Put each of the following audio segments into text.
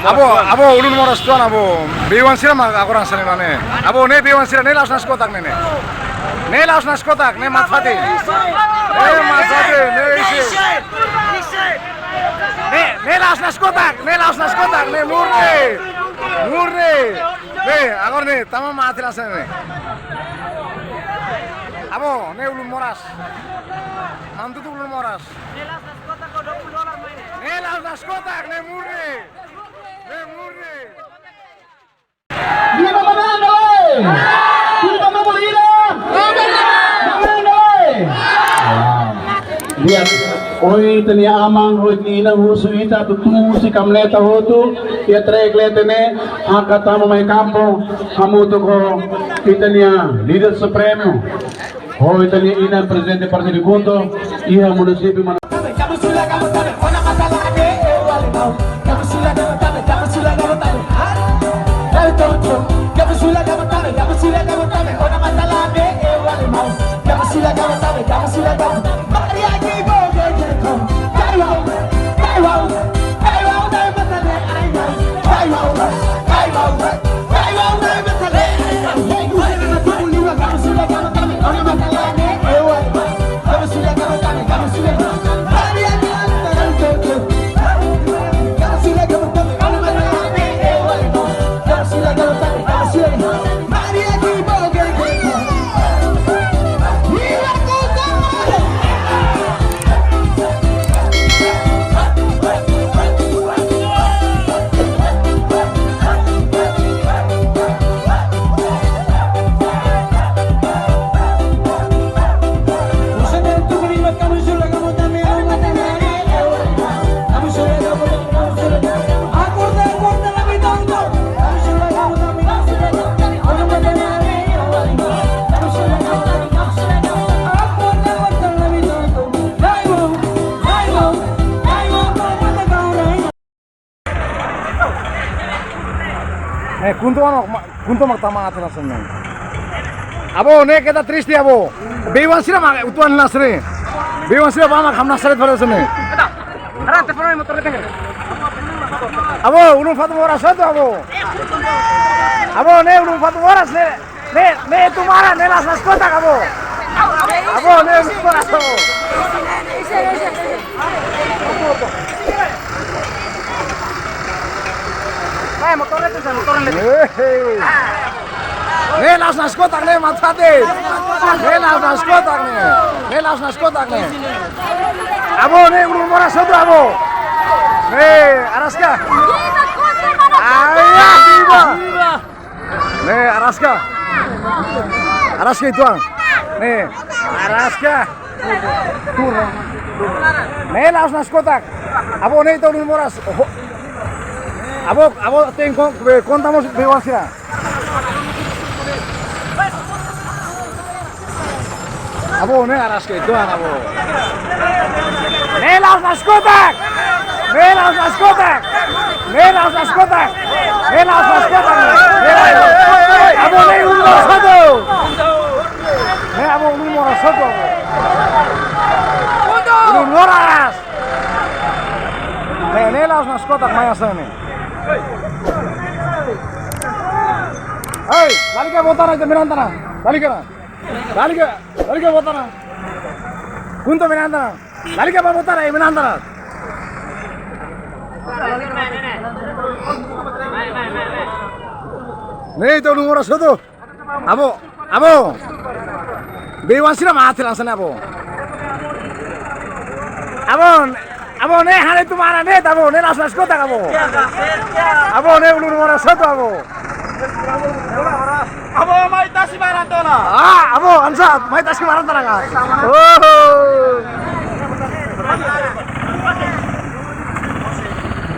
abo ulun moras tuan abo B1 sira mak aku rasane nane abo ne B1 sira ne laos nas kotak ne laos nas kotak ne matfati ne isi ne laos nas kotak ne murni ne agor ne tamam mati rasane ne abo ne ulun moras mantu tu ulun moras ne laos nas kotak ne murni Viva Manando! Viva Mamolina! Manando! Lihat, oi tani amang hoit ni na husu ita tutu si kamleta hotu ya treklete ne hakata mo may kampo hamuto ko itania leader supremo hoy tani ina presidente Partido Junto iha munisipyo man kunto magtama atin rasane abo ne kita triste abo B1 sira mak utuan nasre B1 sira ba mak ham nasre thore rasane ara te phone motor le abo ulun fatu moras to abo ne ulun fatu moras ne tumara ne las mascotas abo ne moras abo motor le ne las mascotas ne matate ne las mascotas ne abo ne ulun moras to abo ne araska viva ne araska itu ne araska ne las mascotas abo ne to ulun moras abo contamos B1 sira abo ne araska itu abo ne las mascotas abo ne ulun moras ulun moras ne las mascotas maya sana hey balik ke votar aja Mirantana balik ke votar kunto Mirantana balik ke votar aja Mirantana nih itu nomor satu abo B1 sira mati langsung abo ne hale tumara ne abo ne las mascotas abo ne ulun moras satu abo mai tasi marantona abo ansat mai tasi marantona ka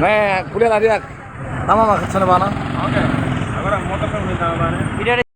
ne kuliah lagi tama mak sana bana oke agora motor kan minta bana